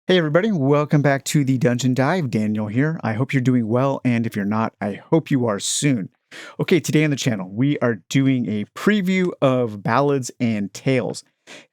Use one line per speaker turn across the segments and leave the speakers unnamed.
Hey everybody, welcome back to the Dungeon Dive. Daniel here. I hope you're doing well, and if you're not, I hope you are soon. Okay, today on the channel, we are doing a preview of Ballads and Tales.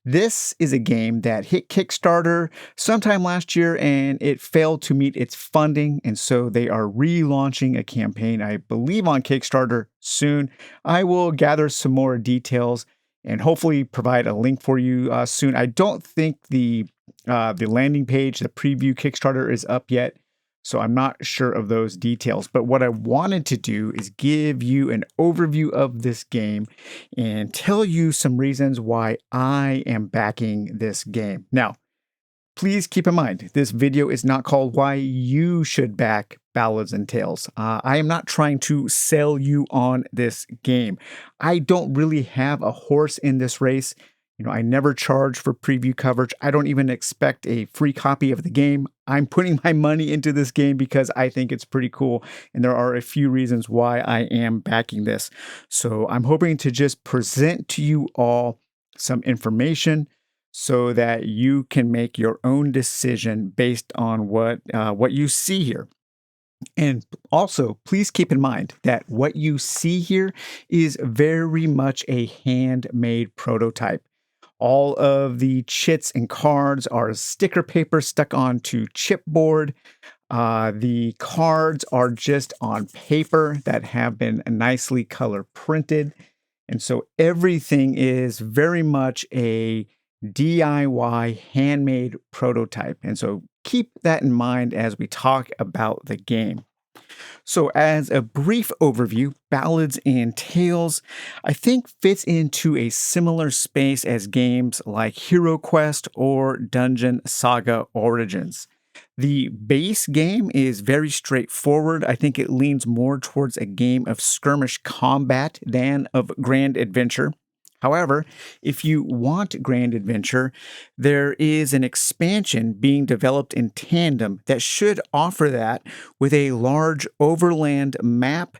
This is a game that hit Kickstarter sometime last year and it failed to meet its funding, and so they are relaunching a campaign, I believe, on Kickstarter soon. I will gather some more details and hopefully provide a link for you soon. I don't think the landing page, the preview Kickstarter is up yet, so I'm not sure of those details. But what I wanted to do is give you an overview of this game and tell you some reasons why I am backing this game. Now, please keep in mind, this video is not called Why You Should Back Ballads and Tales. I am not trying to sell you on this game. I don't really have a horse in this race. I never charge for preview coverage. I don't even expect a free copy of the game. I'm putting my money into this game because I think it's pretty cool, and there are a few reasons why I am backing this. So I'm hoping to just present to you all some information so that you can make your own decision based on what you see here. And also, please keep in mind that what you see here is very much a handmade prototype. All of the chits and cards are sticker paper stuck onto chipboard. The cards are just on paper that have been nicely color printed. And so everything is very much a DIY handmade prototype. And so keep that in mind as we talk about the game. So, as a brief overview, Ballads and Tales, I think, fits into a similar space as games like Hero Quest or Dungeon Saga Origins. The base game is very straightforward. I think it leans more towards a game of skirmish combat than of grand adventure. However, if you want grand adventure, there is an expansion being developed in tandem that should offer that with a large overland map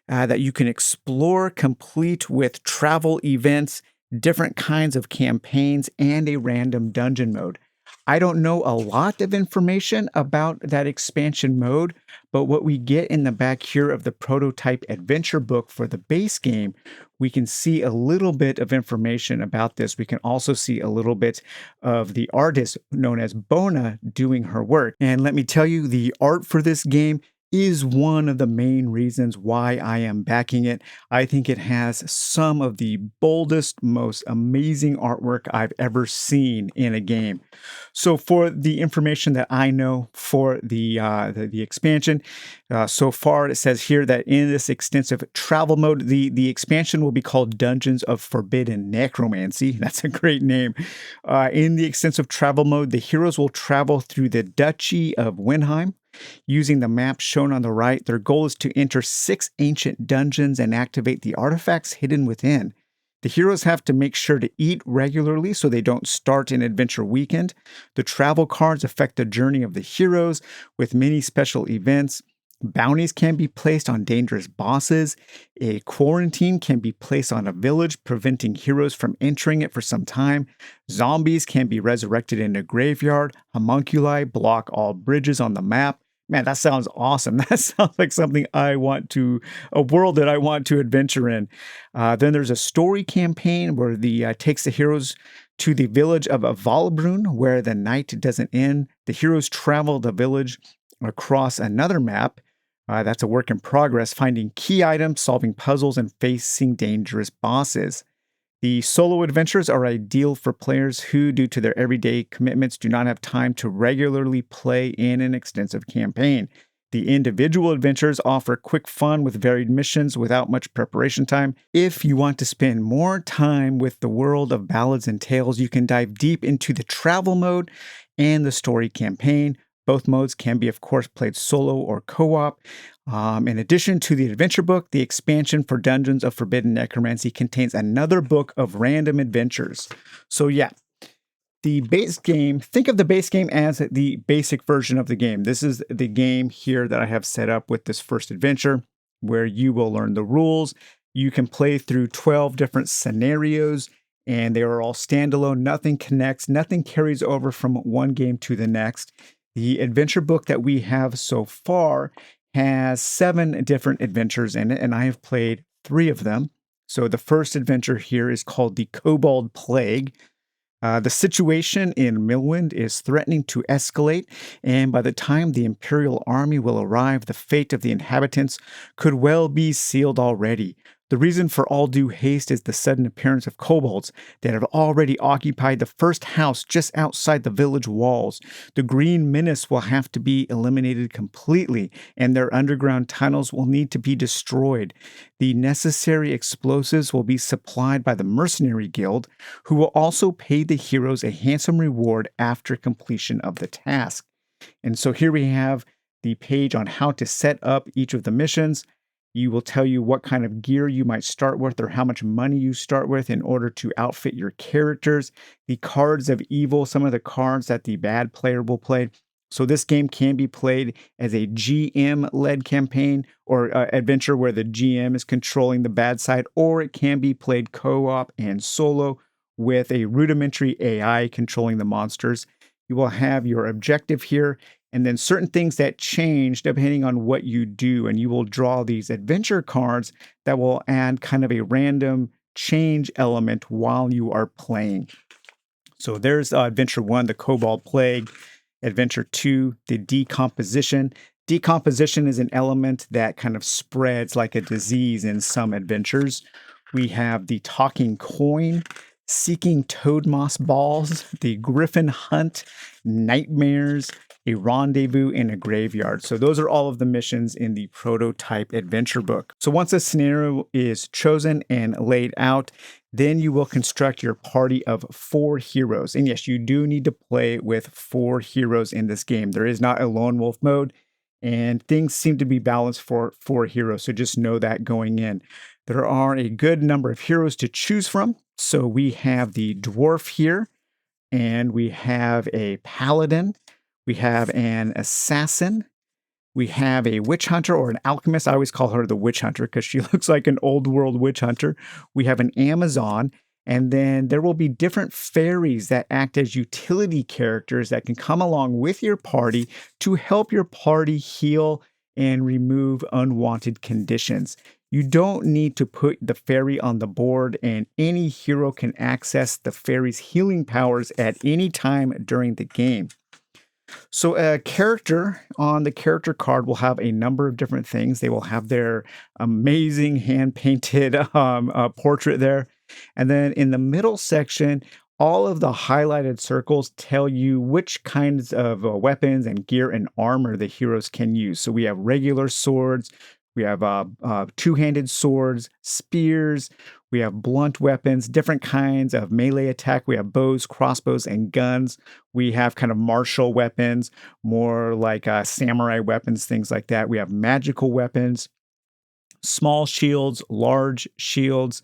that you can explore, complete with travel events, different kinds of campaigns, and a random dungeon mode. I don't know a lot of information about that expansion mode, but what we get in the back here of the prototype adventure book for the base game, we can see a little bit of information about this. We can also see a little bit of the artist known as Bona doing her work. And let me tell you, the art for this game is one of the main reasons why I am backing it. I think it has some of the boldest, most amazing artwork I've ever seen in a game. So for the information that I know for the expansion, so far it says here that in this extensive travel mode, the expansion will be called Dungeons of Forbidden Necromancy. That's a great name. In the extensive travel mode, the heroes will travel through the Duchy of Wenheim. Using the map shown on the right, their goal is to enter 6 ancient dungeons and activate the artifacts hidden within. The heroes have to make sure to eat regularly so they don't start an adventure weekend. The travel cards affect the journey of the heroes with many special events. Bounties can be placed on dangerous bosses. A quarantine can be placed on a village, preventing heroes from entering it for some time. Zombies can be resurrected in a graveyard. Homunculi block all bridges on the map. Man, that sounds awesome. That sounds like something a world that I want to adventure in. Then there's a story campaign where takes the heroes to the village of Valbrunn, where the night doesn't end. The heroes travel the village across another map. That's a work in progress, finding key items, solving puzzles, and facing dangerous bosses. The solo adventures are ideal for players who, due to their everyday commitments, do not have time to regularly play in an extensive campaign. The individual adventures offer quick fun with varied missions without much preparation time. If you want to spend more time with the world of Ballads and Tales, you can dive deep into the travel mode and the story campaign. Both modes can be, of course, played solo or co-op. In addition to the adventure book, the expansion for Dungeons of Forbidden Necromancy contains another book of random adventures. So yeah, the base game, think of the base game as the basic version of the game. This is the game here that I have set up with this first adventure, where you will learn the rules. You can play through 12 different scenarios and they are all standalone. Nothing connects, nothing carries over from one game to the next. The adventure book that we have so far has 7 different adventures in it, and I have played 3 of them. So the first adventure here is called the Kobold Plague. The situation in Millwind is threatening to escalate, and by the time the Imperial army will arrive, the fate of the inhabitants could well be sealed already. The reason for all due haste is the sudden appearance of kobolds that have already occupied the first house just outside the village walls. The Green Menace will have to be eliminated completely, and their underground tunnels will need to be destroyed. The necessary explosives will be supplied by the Mercenary Guild, who will also pay the heroes a handsome reward after completion of the task. And so here we have the page on how to set up each of the missions. You will tell you what kind of gear you might start with or how much money you start with in order to outfit your characters. The cards of evil, some of the cards that the bad player will play. So this game can be played as a GM-led campaign or adventure where the GM is controlling the bad side, or it can be played co-op and solo with a rudimentary AI controlling the monsters. You will have your objective here, and then certain things that change depending on what you do, and you will draw these adventure cards that will add kind of a random change element while you are playing. So there's Adventure 1, the Kobold Plague. Adventure 2, the Decomposition. Decomposition is an element that kind of spreads like a disease in some adventures. We have the Talking Coin, Seeking Toad Moss Balls, the Griffin Hunt, Nightmares, a Rendezvous in a Graveyard. So those are all of the missions in the prototype adventure book. So once a scenario is chosen and laid out, then you will construct your party of 4 heroes. And yes, you do need to play with 4 heroes in this game. There is not a lone wolf mode, and things seem to be balanced for 4 heroes. So just know that going in. There are a good number of heroes to choose from. So we have the dwarf here, and we have a paladin. We have an assassin. We have a witch hunter or an alchemist. I always call her the witch hunter because she looks like an old world witch hunter. We have an Amazon. And then there will be different fairies that act as utility characters that can come along with your party to help your party heal and remove unwanted conditions. You don't need to put the fairy on the board, and any hero can access the fairy's healing powers at any time during the game. So a character on the character card will have a number of different things. They will have their amazing hand-painted portrait there. And then in the middle section, all of the highlighted circles tell you which kinds of weapons and gear and armor the heroes can use. So we have regular swords, we have two-handed swords, spears, we have blunt weapons, different kinds of melee attack. We have bows, crossbows, and guns. We have kind of martial weapons, more like samurai weapons, things like that. We have magical weapons, small shields, large shields,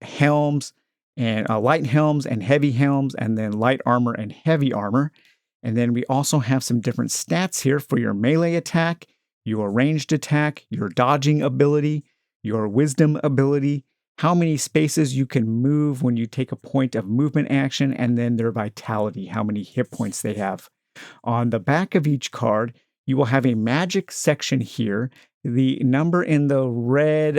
helms, and light helms and heavy helms, and then light armor and heavy armor. And then we also have some different stats here for your melee attack, your ranged attack, your dodging ability, your wisdom ability, how many spaces you can move when you take a point of movement action, and then their vitality, how many hit points they have. On the back of each card, you will have a magic section here. The number in the red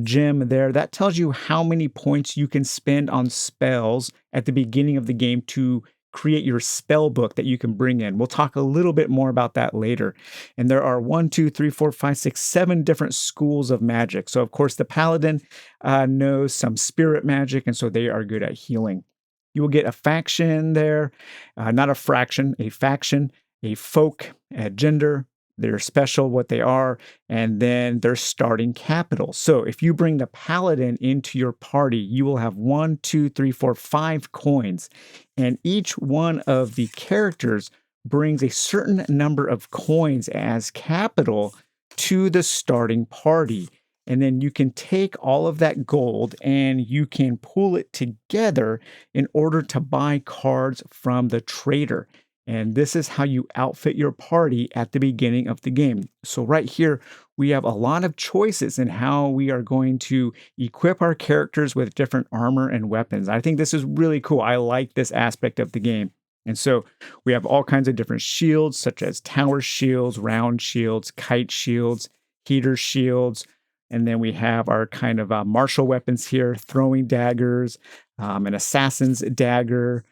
gem there, that tells you how many points you can spend on spells at the beginning of the game to create your spell book that you can bring in. We'll talk a little bit more about that later. And there are 1, 2, 3, 4, 5, 6, 7 different schools of magic. So of course the paladin knows some spirit magic, and so they are good at healing. You will get a faction there, not a fraction, a faction, a folk, a gender, they're special, what they are, and then their starting capital. So if you bring the paladin into your party, you will have 1, 2, 3, 4, 5 coins, and each one of the characters brings a certain number of coins as capital to the starting party. And then you can take all of that gold and you can pool it together in order to buy cards from the trader. And this is how you outfit your party at the beginning of the game. So right here, we have a lot of choices in how we are going to equip our characters with different armor and weapons. I think this is really cool. I like this aspect of the game. And so we have all kinds of different shields, such as tower shields, round shields, kite shields, heater shields. And then we have our kind of martial weapons here, throwing daggers, an assassin's dagger,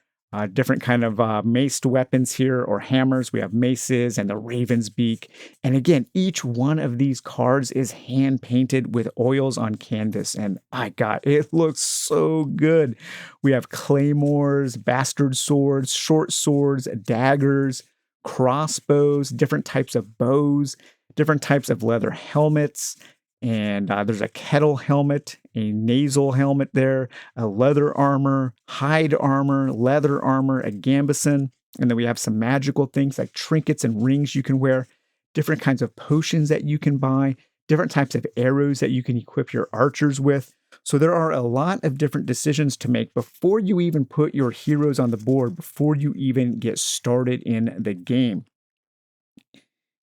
different kind of maced weapons here or hammers. We have maces and the raven's beak. And again, each one of these cards is hand painted with oils on canvas. And my God, it looks so good. We have claymores, bastard swords, short swords, daggers, crossbows, different types of bows, different types of leather helmets. And there's a kettle helmet, a nasal helmet there, a leather armor, hide armor, leather armor, a gambeson. And then we have some magical things like trinkets and rings you can wear, different kinds of potions that you can buy, different types of arrows that you can equip your archers with. So there are a lot of different decisions to make before you even put your heroes on the board, before you even get started in the game.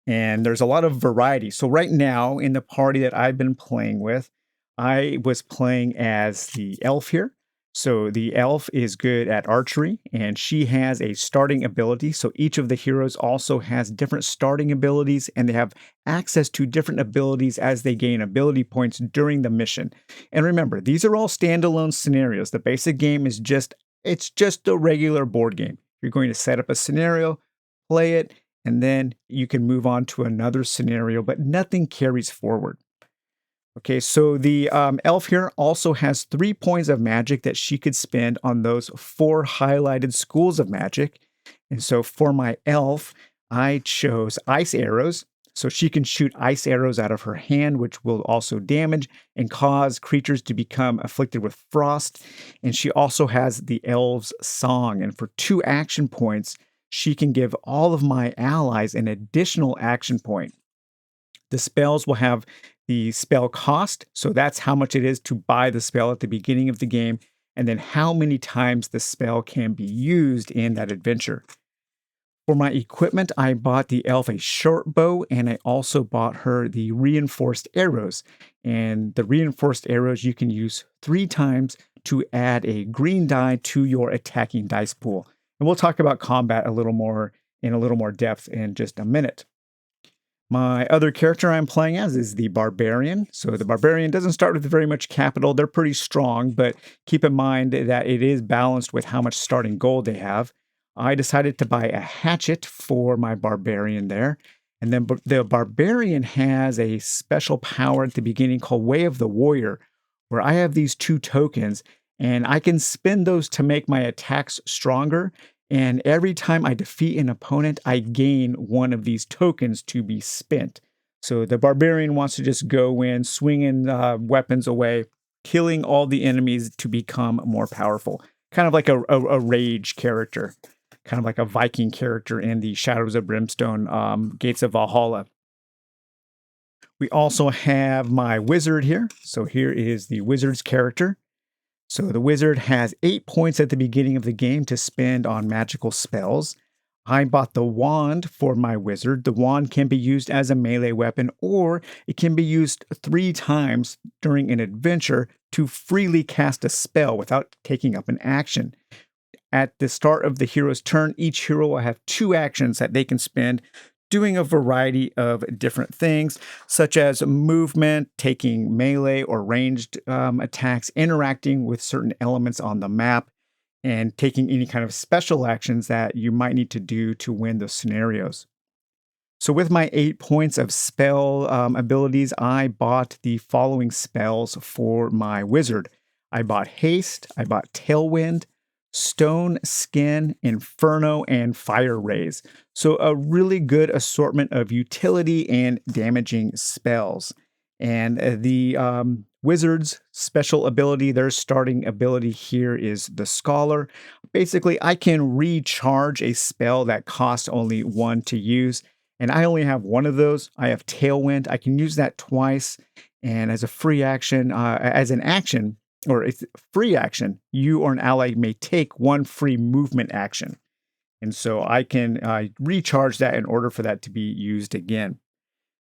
And there's a lot of variety. So right now in the party that I've been playing with, I was playing as the elf here. So the elf is good at archery and she has a starting ability. So each of the heroes also has different starting abilities and they have access to different abilities as they gain ability points during the mission. And remember, these are all standalone scenarios. The basic game is it's just a regular board game. You're going to set up a scenario, play it, and then you can move on to another scenario, but nothing carries forward. Okay, so the elf here also has 3 points of magic that she could spend on those 4 highlighted schools of magic. And so for my elf, I chose ice arrows. So she can shoot ice arrows out of her hand, which will also damage and cause creatures to become afflicted with frost. And she also has the elf's song. And for 2 action points, she can give all of my allies an additional action point. The spells will have the spell cost, so that's how much it is to buy the spell at the beginning of the game, and then how many times the spell can be used in that adventure. For my equipment, I bought the elf a short bow, and I also bought her the reinforced arrows. And the reinforced arrows you can use 3 times to add a green die to your attacking dice pool. And we'll talk about combat a little more depth in just a minute. My other character I'm playing as is the Barbarian. So the Barbarian doesn't start with very much capital. They're pretty strong, but keep in mind that it is balanced with how much starting gold they have. I decided to buy a hatchet for my Barbarian there. And then the Barbarian has a special power at the beginning called Way of the Warrior, where I have these 2 tokens, and I can spend those to make my attacks stronger. And every time I defeat an opponent, I gain one of these tokens to be spent. So the Barbarian wants to just go in, swinging weapons away, killing all the enemies to become more powerful. Kind of like a rage character. Kind of like a Viking character in the Shadows of Brimstone, Gates of Valhalla. We also have my wizard here. So here is the wizard's character. So the wizard has 8 points at the beginning of the game to spend on magical spells. I bought the wand for my wizard. The wand can be used as a melee weapon, or it can be used 3 times during an adventure to freely cast a spell without taking up an action. At the start of the hero's turn, each hero will have 2 actions that they can spend doing a variety of different things, such as movement, taking melee or ranged attacks, interacting with certain elements on the map, and taking any kind of special actions that you might need to do to win those scenarios. So with my 8 points of spell abilities, I bought the following spells for my wizard. I bought Haste, I bought Tailwind, Stone, Skin, Inferno, and Fire Rays. So a really good assortment of utility and damaging spells. And the wizard's special ability, their starting ability here is the Scholar. Basically, I can recharge a spell that costs only 1 to use. And I only have 1 of those. I have Tailwind. I can use that twice. And as a free action, as an action, or it's free action, you or an ally may take 1 free movement action. And so I can recharge that in order for that to be used again.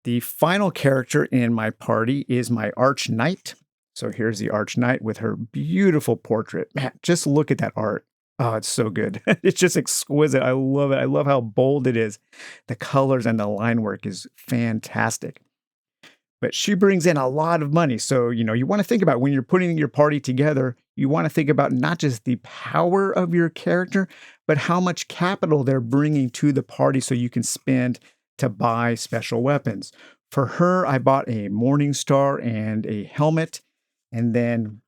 The final character in my party is my Arch Knight. So here's the Arch Knight with her beautiful portrait. Man, just look at that art. Oh, it's so good. It's just exquisite. I love it. I love how bold it is. The colors and the line work is fantastic. But she brings in a lot of money. So, you want to think about when you're putting your party together, you want to think about not just the power of your character, but how much capital they're bringing to the party so you can spend to buy special weapons. For her, I bought a Morning Star and a helmet. And then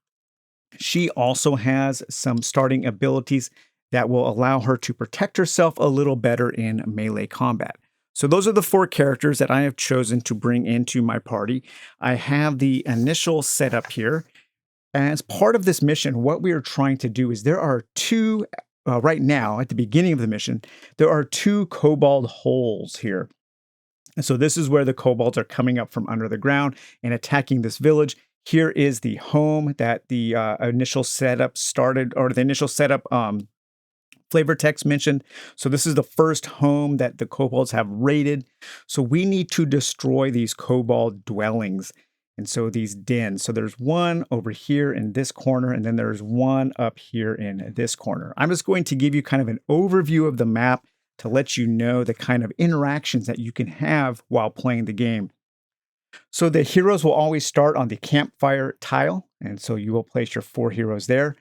she also has some starting abilities that will allow her to protect herself a little better in melee combat. So those are the 4 characters that I have chosen to bring into my party. I have the initial setup here. As part of this mission, what we are trying to do is there are 2, right now, at the beginning of the mission, there are 2 kobold holes here. And so this is where the kobolds are coming up from under the ground and attacking this village. Here is the home that the initial setup started, or the initial setup flavor text mentioned. So this is the first home that the kobolds have raided. So we need to destroy these kobold dwellings. And so these dens. So there's one over here in this corner, and then there's one up here in this corner. I'm just going to give you kind of an overview of the map to let you know the kind of interactions that you can have while playing the game. So the heroes will always start on the campfire tile, and so you will place your 4 heroes there.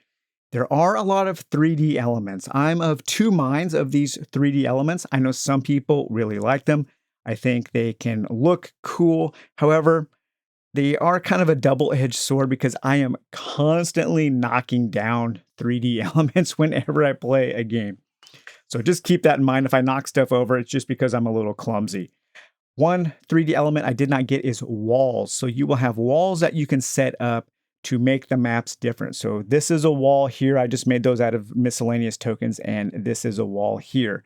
There are a lot of 3D elements. I'm of 2 minds of these 3D elements. I know some people really like them. I think they can look cool. However, they are kind of a double-edged sword because I am constantly knocking down 3D elements whenever I play a game. So just keep that in mind. If I knock stuff over, it's just because I'm a little clumsy. One 3D element I did not get is walls. So you will have walls that you can set up to make the maps different. So this is a wall here. I just made those out of miscellaneous tokens, and this is a wall here.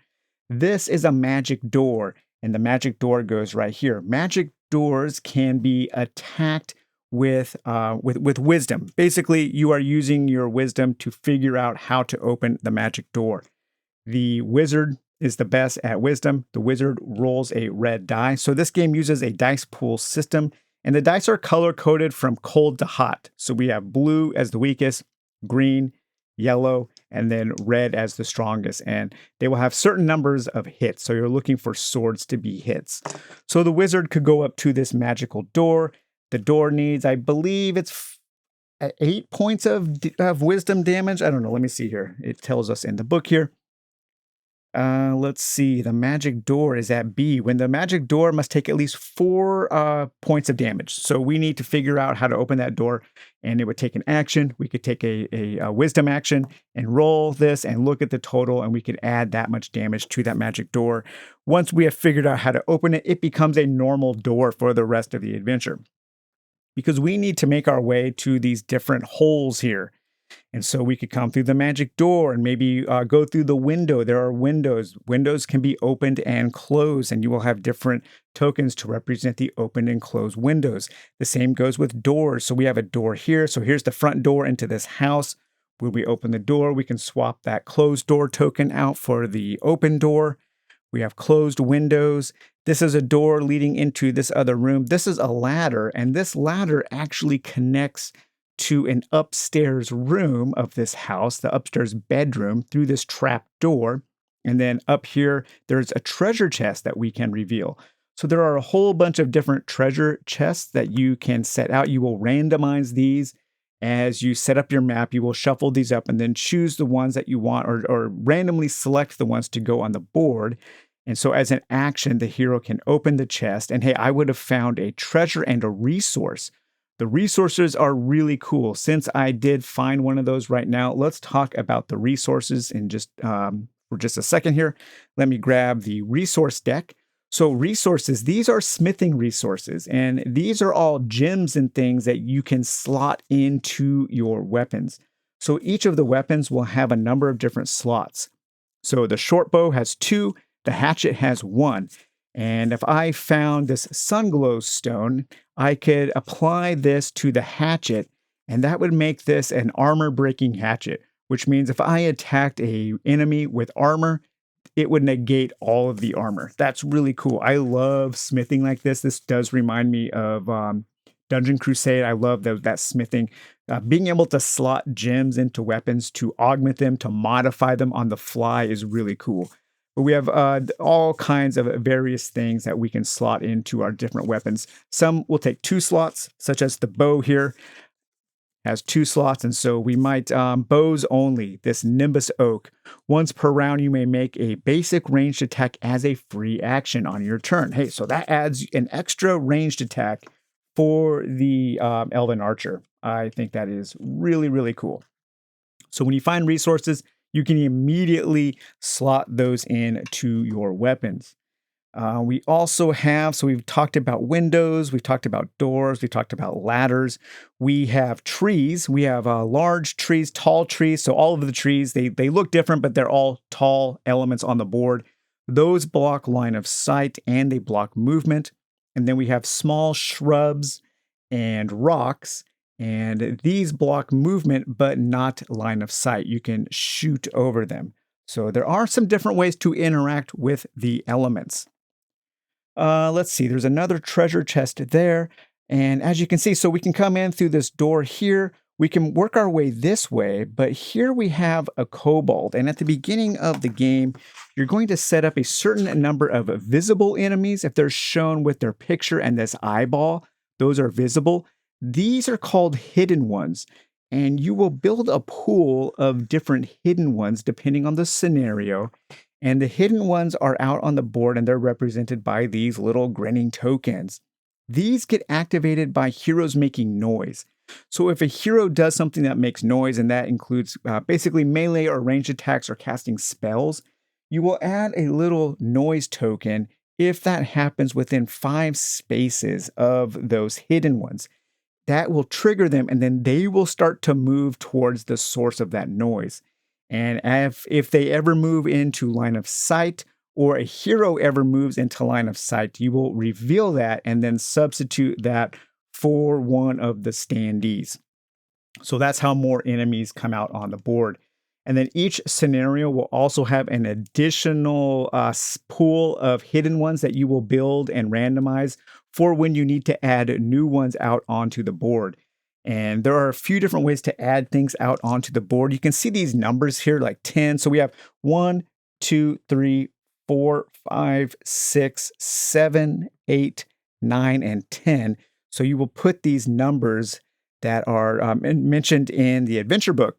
This is a magic door, and the magic door goes right here. Magic doors can be attacked with wisdom. Basically, you are using your wisdom to figure out how to open the magic door. The wizard is the best at wisdom. The wizard rolls a red die. So this game uses a dice pool system, and the dice are color-coded from cold to hot. So we have blue as the weakest, green, yellow, and then red as the strongest. And they will have certain numbers of hits. So you're looking for swords to be hits. So the wizard could go up to this magical door. The door needs, I believe it's 8 points of wisdom damage. I don't know. Let me see here. It tells us in the book here. Let's see. The magic door is at B. When the magic door must take at least 4 points of damage. So we need to figure out how to open that door, and it would take an action. We could take a wisdom action and roll this and look at the total, and we could add that much damage to that magic door. Once we have figured out how to open it, it becomes a normal door for the rest of the adventure. Because we need to make our way to these different holes here. And so we could come through the magic door and maybe go through the window. There are windows. Windows can be opened and closed, and you will have different tokens to represent the open and closed windows. The same goes with doors. So we have a door here. So here's the front door into this house. When we open the door, we can swap that closed door token out for the open door. We have closed windows. This is a door leading into this other room. This is a ladder, and this ladder actually connects to an upstairs room of this house, the upstairs bedroom, through this trap door. And then up here, there's a treasure chest that we can reveal. So there are a whole bunch of different treasure chests that you can set out. You will randomize these as you set up your map. You will shuffle these up and then choose the ones that you want, or randomly select the ones to go on the board. And so as an action, the hero can open the chest. And hey, I would have found a treasure and a resource. The resources are really cool. Since I did find one of those right now, let's talk about the resources in for just a second here. Let me grab the resource deck. So resources, these are smithing resources, and these are all gems and things that you can slot into your weapons. So each of the weapons will have a number of different slots. So the short bow has 2, the hatchet has 1. And if I found this sunglow stone, I could apply this to the hatchet, and that would make this an armor-breaking hatchet, which means if I attacked an enemy with armor, it would negate all of the armor. That's really cool. I love smithing like this. This does remind me of Dungeon Crusade. I love that smithing. Being able to slot gems into weapons to augment them, to modify them on the fly is really cool. But we have all kinds of various things that we can slot into our different weapons. Some will take 2 slots, such as the bow here has 2 slots, and so we might bows only. This Nimbus Oak. Once per round, you may make a basic ranged attack as a free action on your turn. Hey, so that adds an extra ranged attack for the Elven Archer. I think that is really, really cool. So when you find resources, you can immediately slot those in to your weapons. We also have, so we've talked about windows, we've talked about doors, we've talked about ladders. We have trees. We have large trees, tall trees. So all of the trees, they look different, but they're all tall elements on the board. Those block line of sight and they block movement. And then we have small shrubs and rocks, and these block movement, but not line of sight. You can shoot over them. So there are some different ways to interact with the elements. Let's see, there's another treasure chest there. And as you can see, so we can come in through this door here. We can work our way this way, but here we have a kobold. And at the beginning of the game, you're going to set up a certain number of visible enemies. If they're shown with their picture and this eyeball, those are visible. These are called hidden ones. And you will build a pool of different hidden ones depending on the scenario. And the hidden ones are out on the board and they're represented by these little grinning tokens. These get activated by heroes making noise. So if a hero does something that makes noise, and that includes basically melee or ranged attacks or casting spells, you will add a little noise token if that happens within 5 spaces of those hidden ones. That will trigger them, and then they will start to move towards the source of that noise. And if they ever move into line of sight, or a hero ever moves into line of sight, you will reveal that and then substitute that for one of the standees. So that's how more enemies come out on the board. And then each scenario will also have an additional pool of hidden ones that you will build and randomize for when you need to add new ones out onto the board. And there are a few different ways to add things out onto the board. You can see these numbers here, like 10. So we have 1, 2, 3, 4, 5, 6, 7, 8, 9, and 10. So you will put these numbers that are mentioned in the adventure book.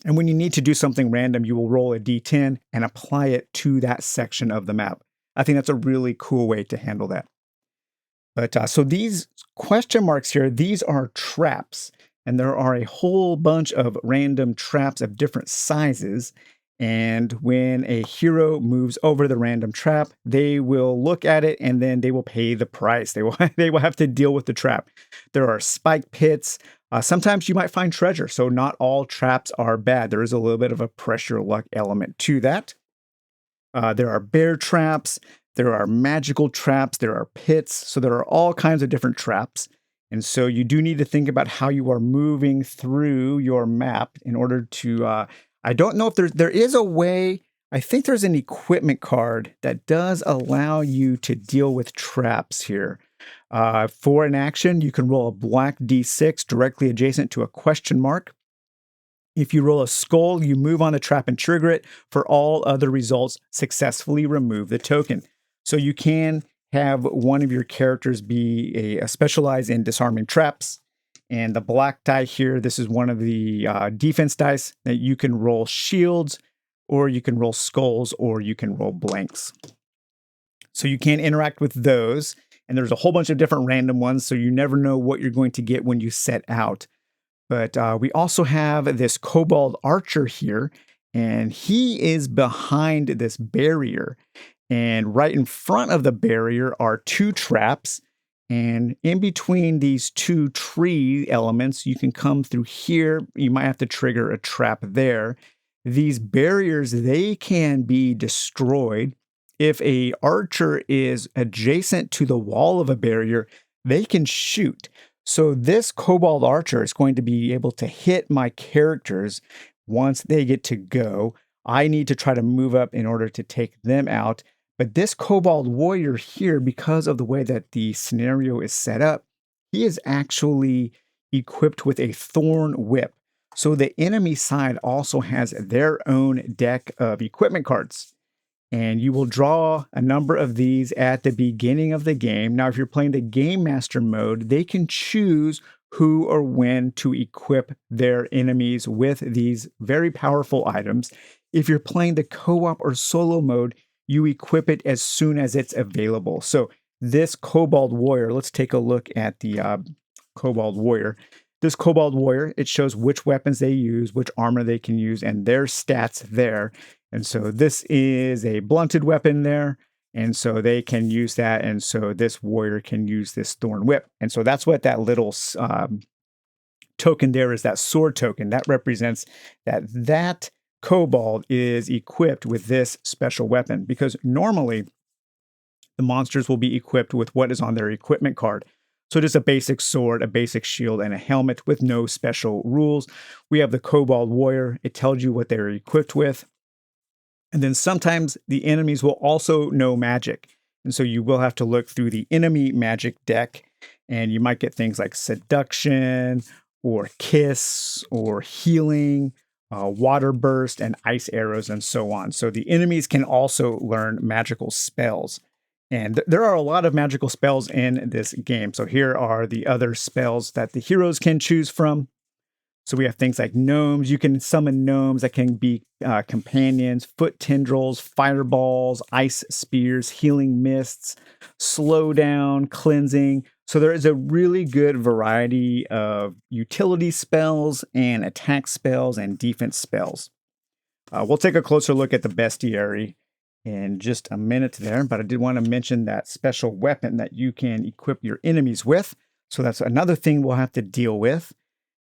And when you need to do something random, you will roll a d10 and apply it to that section of the map. I think that's a really cool way to handle that. But so these question marks here, these are traps. And there are a whole bunch of random traps of different sizes. And when a hero moves over the random trap, they will look at it and then they will pay the price. They will have to deal with the trap. There are spike pits. Sometimes you might find treasure. So not all traps are bad. There is a little bit of a pressure luck element to that. There are bear traps. There are magical traps. There are pits. So there are all kinds of different traps. And so you do need to think about how you are moving through your map in order to... I don't know if there is a way. I think there's an equipment card that does allow you to deal with traps here. For an action, you can roll a black d6 directly adjacent to a question mark. If you roll a skull, you move on the trap and trigger it. For all other results, successfully remove the token. So you can have one of your characters be a specialized in disarming traps. And the black die here, this is one of the defense dice that you can roll shields, or you can roll skulls, or you can roll blanks. So you can interact with those. And there's a whole bunch of different random ones, so you never know what you're going to get when you set out. But we also have this kobold archer here, and he is behind this barrier. And right in front of the barrier are 2 traps. And in between these 2 tree elements, you can come through here. You might have to trigger a trap there. These barriers, they can be destroyed. If a archer is adjacent to the wall of a barrier, they can shoot. So this kobold archer is going to be able to hit my characters once they get to go. I need to try to move up in order to take them out. But this Kobold Warrior here, because of the way that the scenario is set up, he is actually equipped with a Thorn Whip. So the enemy side also has their own deck of equipment cards. And you will draw a number of these at the beginning of the game. Now, if you're playing the Game Master mode, they can choose who or when to equip their enemies with these very powerful items. If you're playing the co-op or solo mode, you equip it as soon as it's available. So this Kobold Warrior, let's take a look at the Kobold Warrior. This Kobold Warrior, it shows which weapons they use, which armor they can use, and their stats there. And so this is a blunted weapon there. And so they can use that. And so this warrior can use this Thorn Whip. And so that's what that little token there is, that sword token. That represents that kobold is equipped with this special weapon, because normally the monsters will be equipped with what is on their equipment card. So just a basic sword, a basic shield, and a helmet with no special rules. We have the Kobold Warrior. It tells you what they're equipped with. And then sometimes the enemies will also know magic. And so you will have to look through the enemy magic deck, and you might get things like seduction or kiss or healing, water burst, and ice arrows, and so on. So the enemies can also learn magical spells. And there are a lot of magical spells in this game. So here are the other spells that the heroes can choose from. So we have things like gnomes. You can summon gnomes that can be companions, foot tendrils, fireballs, ice spears, healing mists, slowdown, cleansing. So there is a really good variety of utility spells and attack spells and defense spells. We'll take a closer look at the bestiary in just a minute there, but I did want to mention that special weapon that you can equip your enemies with. So that's another thing we'll have to deal with.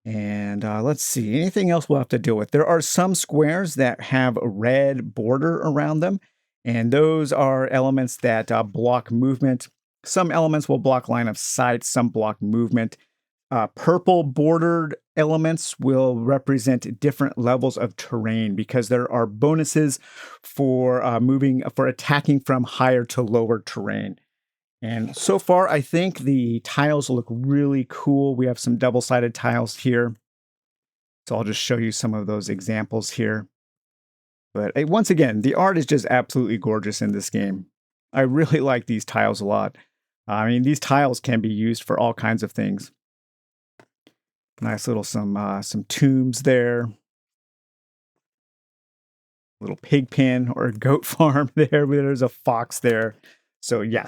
And let's see, anything else we'll have to deal with? There are some squares that have a red border around them, and those are elements that block movement. Some elements will block line of sight, some block movement. Purple bordered elements will represent different levels of terrain, because there are bonuses for attacking from higher to lower terrain. And so far, I think the tiles look really cool. We have some double-sided tiles here. So I'll just show you some of those examples here. But once again, the art is just absolutely gorgeous in this game. I really like these tiles a lot. I mean, these tiles can be used for all kinds of things. Nice little some tombs there. Little pig pen or a goat farm there. There's a fox there. So yeah,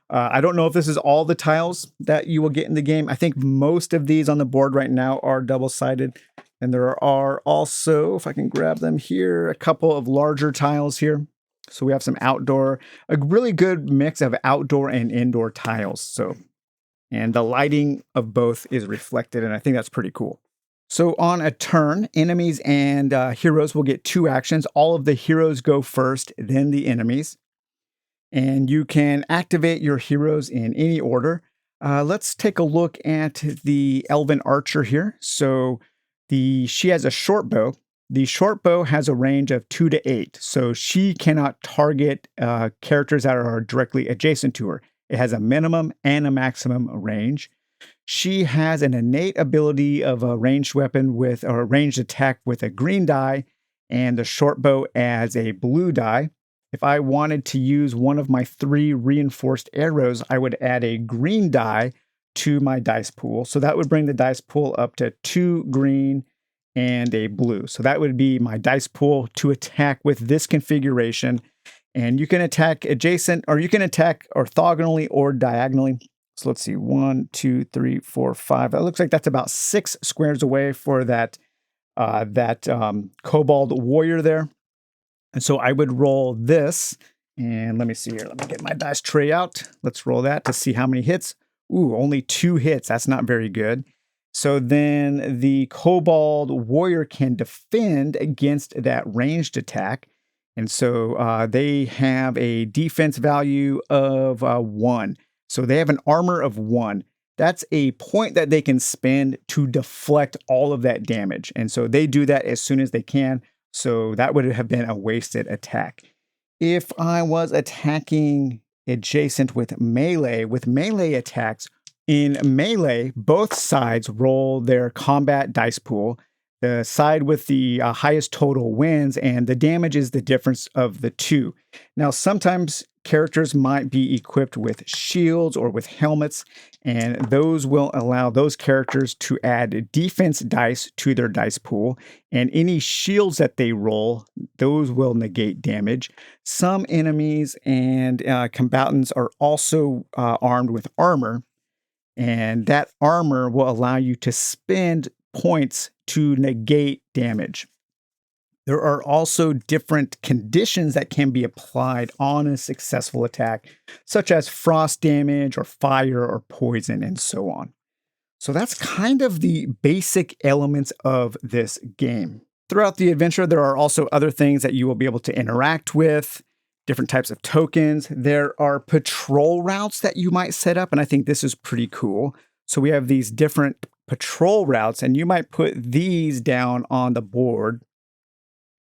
I don't know if this is all the tiles that you will get in the game. I think most of these on the board right now are double-sided. And there are also, if I can grab them here, a couple of larger tiles here. So we have some outdoor, a really good mix of outdoor and indoor tiles. And the lighting of both is reflected, and I think that's pretty cool. So on a turn, enemies and heroes will get 2 actions. All of the heroes go first, then the enemies. And you can activate your heroes in any order. Let's take a look at the Elven Archer here. So she has a short bow. The short bow has a range of 2 to 8. So she cannot target characters that are directly adjacent to her. It has a minimum and a maximum range. She has an innate ability of a ranged weapon with or a ranged attack with a green die, and the short bow adds a blue die. If I wanted to use one of my 3 reinforced arrows, I would add a green die to my dice pool. So that would bring the dice pool up to 2 green and a blue. So that would be my dice pool to attack with this configuration. And you can attack adjacent, or you can attack orthogonally or diagonally. So let's see, 1, 2, 3, 4, 5. That looks like that's about 6 squares away for that Kobold Warrior there. And so I would roll this, and let me see here. Let me get my dice tray out. Let's roll that to see how many hits. Ooh, only 2 hits. That's not very good. So then the Kobold Warrior can defend against that ranged attack. And so they have a defense value of 1. So they have an armor of 1. That's a point that they can spend to deflect all of that damage. And so they do that as soon as they can. So that would have been a wasted attack. If I was attacking adjacent with melee attacks, in melee, both sides roll their combat dice pool. The side with the highest total wins, and the damage is the difference of the two. Now, sometimes characters might be equipped with shields or with helmets, and those will allow those characters to add defense dice to their dice pool. And any shields that they roll, those will negate damage. Some enemies and combatants are also armed with armor, and that armor will allow you to spend points to negate damage. There are also different conditions that can be applied on a successful attack, such as frost damage or fire or poison and so on. So that's kind of the basic elements of this game. Throughout the adventure, there are also other things that you will be able to interact with, different types of tokens. There are patrol routes that you might set up, and I think this is pretty cool. So we have these different patrol routes, and you might put these down on the board.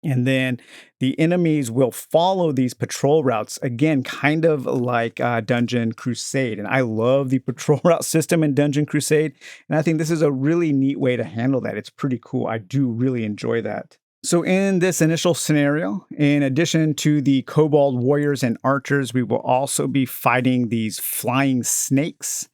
And then the enemies will follow these patrol routes, again, kind of like Dungeon Crusade. And I love the patrol route system in Dungeon Crusade. And I think this is a really neat way to handle that. It's pretty cool. I do really enjoy that. So in this initial scenario, in addition to the kobold warriors and archers, we will also be fighting these flying snakes.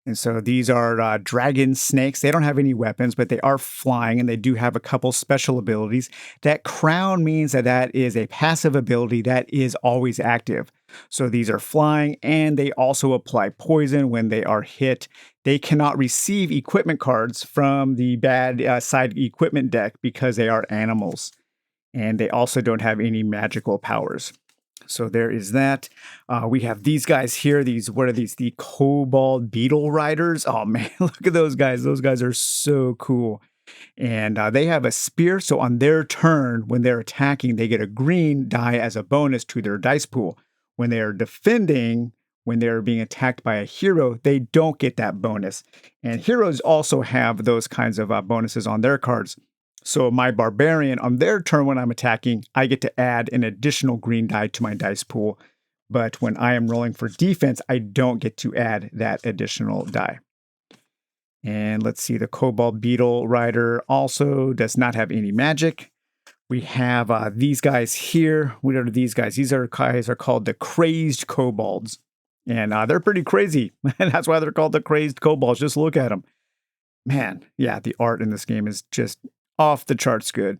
And so these are dragon snakes. They don't have any weapons, but they are flying, and they do have a couple special abilities. That crown means that that is a passive ability that is always active. So these are flying, and they also apply poison when they are hit. They cannot receive equipment cards from the bad side equipment deck because they are animals. And they also don't have any magical powers. So there is that. We have these guys here. What are these? The Kobold Beetle Riders. Oh man, look at those guys. Those guys are so cool. And they have a spear. So on their turn, when they're attacking, they get a green die as a bonus to their dice pool. When they are defending, when they're being attacked by a hero, they don't get that bonus. And heroes also have those kinds of bonuses on their cards. So my barbarian, on their turn when I'm attacking, I get to add an additional green die to my dice pool. But when I am rolling for defense, I don't get to add that additional die. And let's see, the Kobold Beetle Rider also does not have any magic. We have these guys here. What are these guys? These guys are called the Crazed Kobolds. And they're pretty crazy. And that's why they're called the Crazed Kobolds. Just look at them. Man, yeah, the art in this game is just off the charts good.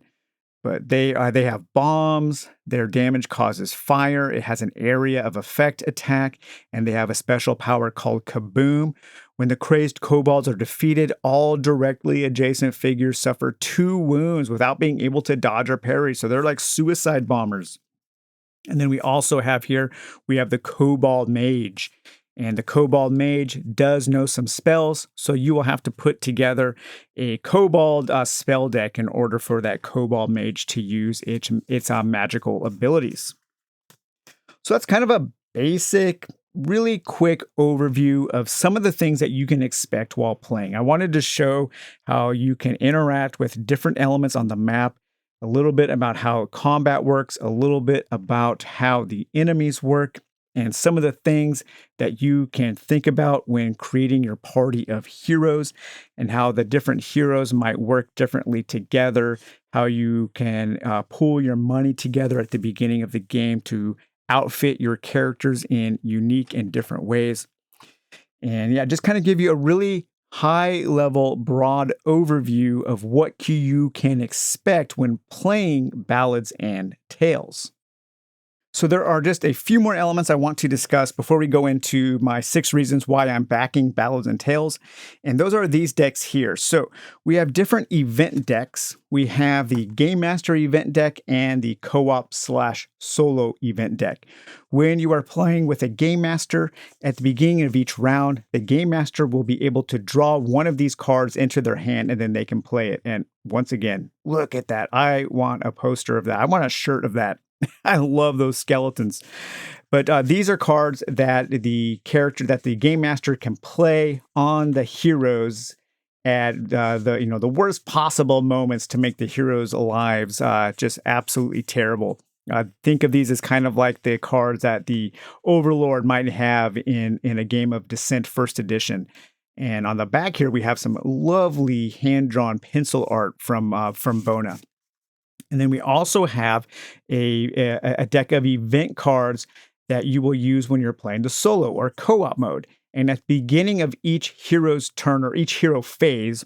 But they have bombs. Their damage causes fire. It has an area of effect attack, and they have a special power called Kaboom. When the crazed kobolds are defeated, all directly adjacent figures suffer 2 wounds without being able to dodge or parry. So they're like suicide bombers. And then we also have here, we have the Kobold Mage. And the Kobold Mage does know some spells, so you will have to put together a Kobold spell deck in order for that Kobold Mage to use its magical abilities. So that's kind of a basic, really quick overview of some of the things that you can expect while playing. I wanted to show how you can interact with different elements on the map, a little bit about how combat works, a little bit about how the enemies work, and some of the things that you can think about when creating your party of heroes, and how the different heroes might work differently together, how you can pool your money together at the beginning of the game to outfit your characters in unique and different ways. And yeah, just kind of give you a really high-level, broad overview of what you can expect when playing Ballads and Tales. So there are just a few more elements I want to discuss before we go into my 6 reasons why I'm backing Ballads and Tales. And those are these decks here. So we have different event decks. We have the Game Master event deck and the co-op/solo event deck. When you are playing with a Game Master, at the beginning of each round, the Game Master will be able to draw one of these cards into their hand, and then they can play it. And once again, look at that. I want a poster of that. I want a shirt of that. I love those skeletons. But these are cards that the Game Master can play on the heroes, at the worst possible moments to make the heroes' lives just absolutely terrible. Think of these as kind of like the cards that the Overlord might have in a game of Descent First Edition. And on the back here, we have some lovely hand-drawn pencil art from Bona. And then we also have a deck of event cards that you will use when you're playing the solo or co-op mode. And at the beginning of each hero's turn or each hero phase,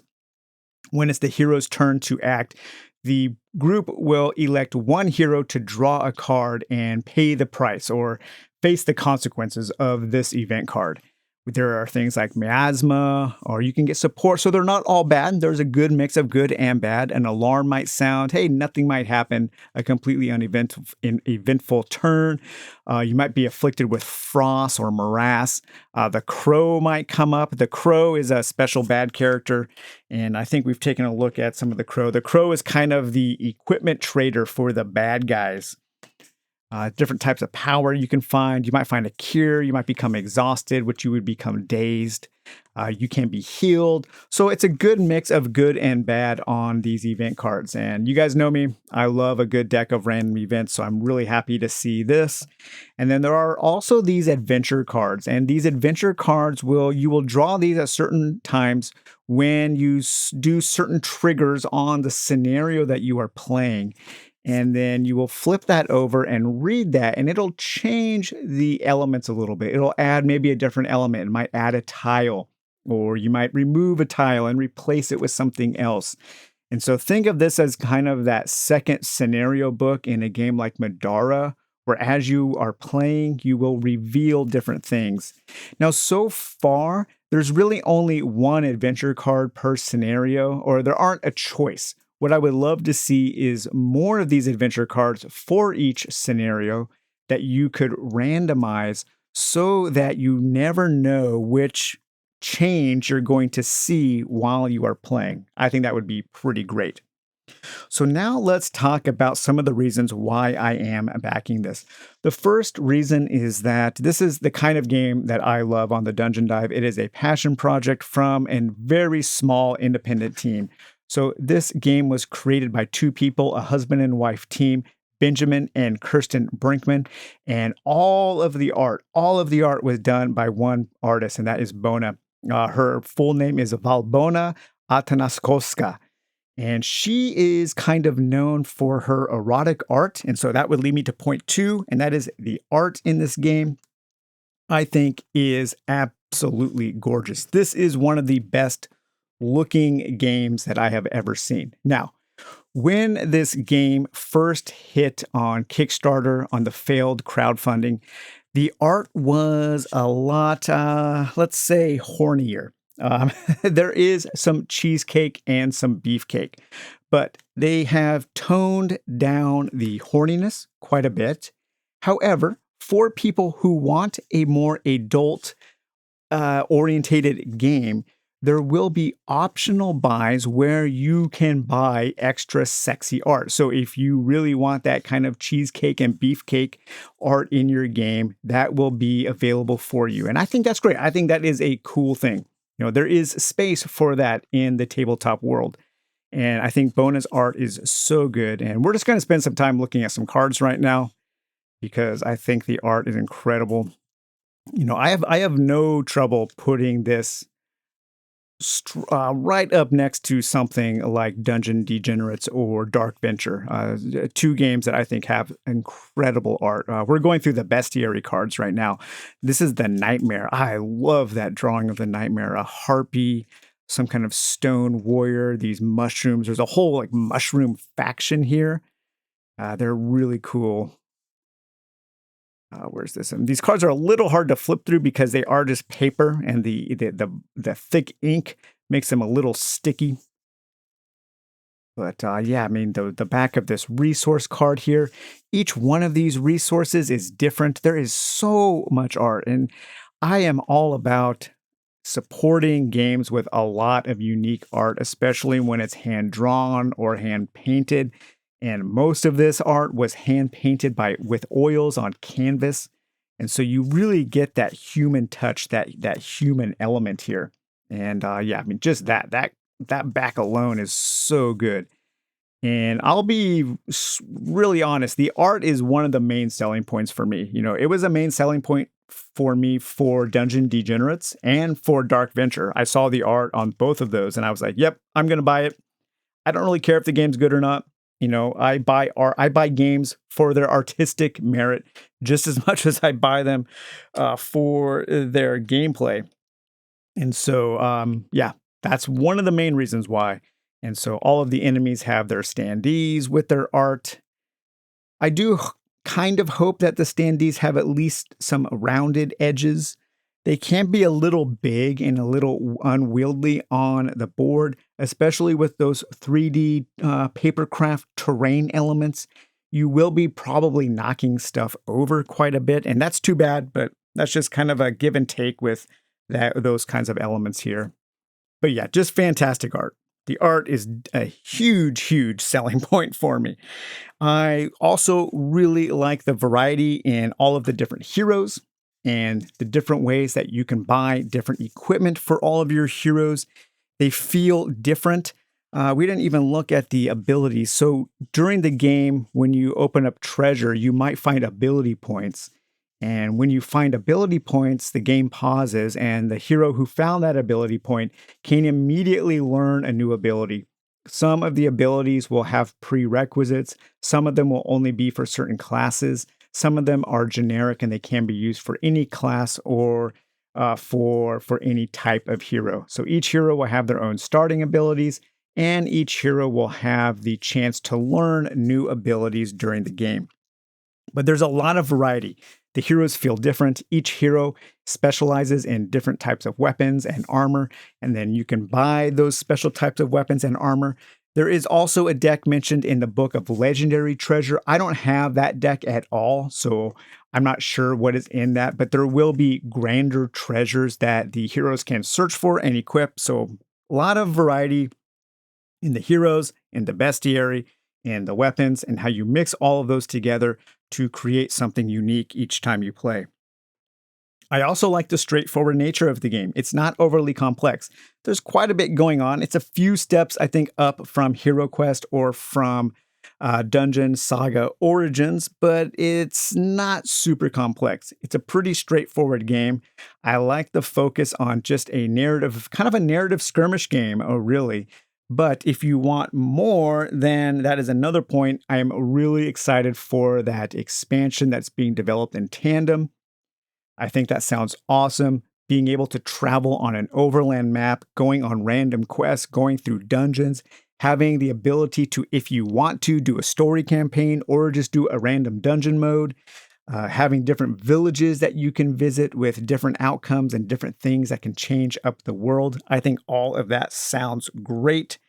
when it's the hero's turn to act, the group will elect one hero to draw a card and pay the price or face the consequences of this event card. There are things like miasma, or you can get support. So they're not all bad. There's a good mix of good and bad. An alarm might sound, hey, nothing might happen. A completely eventful turn. You might be afflicted with frost or morass. The crow might come up. The crow is a special bad character. And I think we've taken a look at some of the crow. The crow is kind of the equipment trader for the bad guys. Different types of power you can find. You might find a cure. You might become exhausted, which you would become dazed. You can be healed. So it's a good mix of good and bad on these event cards. And you guys know me. I love a good deck of random events. So I'm really happy to see this. And then there are also these adventure cards. And these adventure cards you will draw these at certain times when you do certain triggers on the scenario that you are playing. And then you will flip that over and read that, and it'll change the elements a little bit. It'll add maybe a different element. It might add a tile, or you might remove a tile and replace it with something else. And so think of this as kind of that second scenario book in a game like Madara, where as you are playing, you will reveal different things. Now, so far, there's really only one adventure card per scenario, or there aren't a choice. What I would love to see is more of these adventure cards for each scenario that you could randomize so that you never know which change you're going to see while you are playing. I think that would be pretty great. So now let's talk about some of the reasons why I am backing this. The first reason is that this is the kind of game that I love on the Dungeon Dive. It is a passion project from a very small independent team. So this game was created by two people, a husband and wife team, Benjamin and Kirsten Brinkman, and all of the art was done by one artist, and that is Bona. Her full name is Valbona Atanaskowska, and she is kind of known for her erotic art, and so that would lead me to point two, and that is the art in this game, I think, is absolutely gorgeous. This is one of the best looking games that I have ever seen. Now, when this game first hit on Kickstarter on the failed crowdfunding, the art was a lot, let's say, hornier. There is some cheesecake and some beefcake, but they have toned down the horniness quite a bit. However, for people who want a more adult orientated game, there will be optional buys where you can buy extra sexy art. So if you really want that kind of cheesecake and beefcake art in your game, that will be available for you. And I think that's great. I think that is a cool thing. You know, there is space for that in the tabletop world. And I think Bona's art is so good. And we're just going to spend some time looking at some cards right now because I think the art is incredible. You know, I have no trouble putting this right up next to something like Dungeon Degenerates or Dark Venture, two games that I think have incredible art. We're going through the bestiary cards right now. This is the Nightmare. I love that drawing of the Nightmare. A harpy, some kind of stone warrior, these mushrooms. There's a whole like mushroom faction here. They're really cool. Where's this? These cards are a little hard to flip through because they are just paper, and the thick ink makes them a little sticky. But yeah, I mean, the back of this resource card here, each one of these resources is different. There is so much art, and I am all about supporting games with a lot of unique art, especially when it's hand-drawn or hand-painted. And most of this art was hand-painted with oils on canvas. And so you really get that human touch, that human element here. And yeah, I mean, just that that back alone is so good. And I'll be really honest, the art is one of the main selling points for me. You know, it was a main selling point for me for Dungeon Degenerates and for Dark Venture. I saw the art on both of those and I was like, yep, I'm going to buy it. I don't really care if the game's good or not. You know, I buy art, I buy games for their artistic merit just as much as I buy them for their gameplay. And so, yeah, that's one of the main reasons why. And so all of the enemies have their standees with their art. I do kind of hope that the standees have at least some rounded edges. They can be a little big and a little unwieldy on the board, especially with those 3D papercraft terrain elements. You will be probably knocking stuff over quite a bit, and that's too bad, but that's just kind of a give and take with those kinds of elements here. But yeah, just fantastic art. The art is a huge, huge selling point for me. I also really like the variety in all of the different heroes and the different ways that you can buy different equipment for all of your heroes. They feel different. We didn't even look at the abilities. So during the game, when you open up treasure, you might find ability points. And when you find ability points, the game pauses, and the hero who found that ability point can immediately learn a new ability. Some of the abilities will have prerequisites, some of them will only be for certain classes, some of them are generic and they can be used for any class or for any type of hero. So each hero will have their own starting abilities, and each hero will have the chance to learn new abilities during the game. But there's a lot of variety. The heroes feel different. Each hero specializes in different types of weapons and armor, and then you can buy those special types of weapons and armor. There is also a deck mentioned in the Book of Legendary Treasure. I don't have that deck at all, so I'm not sure what is in that, but there will be grander treasures that the heroes can search for and equip. So a lot of variety in the heroes, in the bestiary, and the weapons, and how you mix all of those together to create something unique each time you play. I also like the straightforward nature of the game. It's not overly complex. There's quite a bit going on. It's a few steps, I think, up from Hero Quest or from Dungeon Saga Origins, but it's not super complex. It's a pretty straightforward game. I like the focus on just a narrative, kind of a narrative skirmish game, really. But if you want more, then that is another point. I am really excited for that expansion that's being developed in tandem. I think that sounds awesome. Being able to travel on an overland map, going on random quests, going through dungeons, having the ability to, if you want to, do a story campaign or just do a random dungeon mode, having different villages that you can visit with different outcomes and different things that can change up the world. I think all of that sounds great.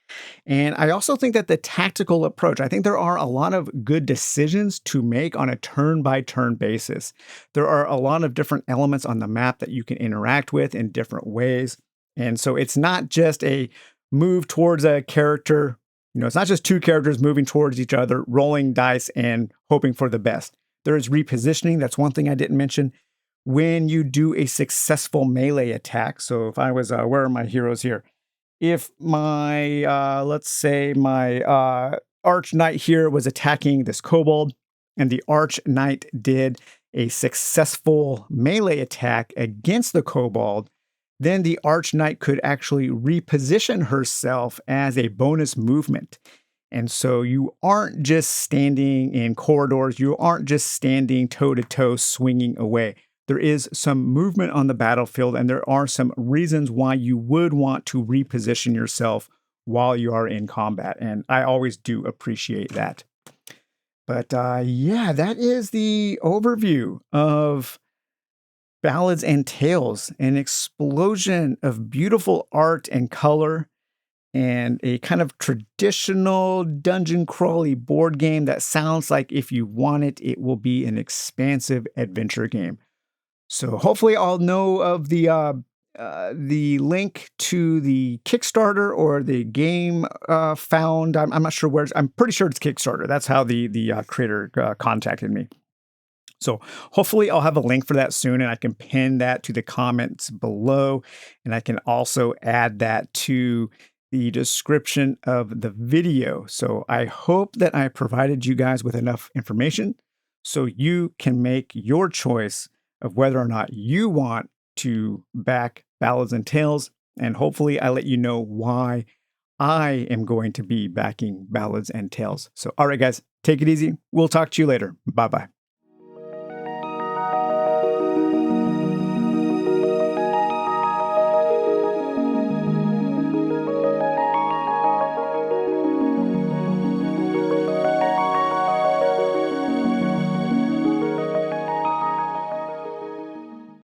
And I also think that the tactical approach, I think there are a lot of good decisions to make on a turn by turn basis. There are a lot of different elements on the map that you can interact with in different ways. And so it's not just a move towards a character, it's not just two characters moving towards each other, rolling dice and hoping for the best. There is repositioning. That's one thing I didn't mention. When you do a successful melee attack, so if I was, where are my heroes here? If my, let's say my Arch Knight here was attacking this kobold, and the Arch Knight did a successful melee attack against the kobold, then the Arch Knight could actually reposition herself as a bonus movement. And so you aren't just standing in corridors, you aren't just standing toe to toe swinging away. There is some movement on the battlefield, and there are some reasons why you would want to reposition yourself while you are in combat. And I always do appreciate that. But yeah, that is the overview of Ballads and Tales, an explosion of beautiful art and color, and a kind of traditional dungeon crawly board game that sounds like if you want it, it will be an expansive adventure game. So hopefully I'll know of the link to the Kickstarter or the game found. I'm not sure where. I'm pretty sure it's Kickstarter. That's how the creator contacted me. So hopefully I'll have a link for that soon, and I can pin that to the comments below, and I can also add that to the description of the video. So I hope that I provided you guys with enough information so you can make your choice of whether or not you want to back Ballads and Tales. And hopefully I let you know why I am going to be backing Ballads and Tales. So, all right, guys, take it easy. We'll talk to you later. Bye-bye.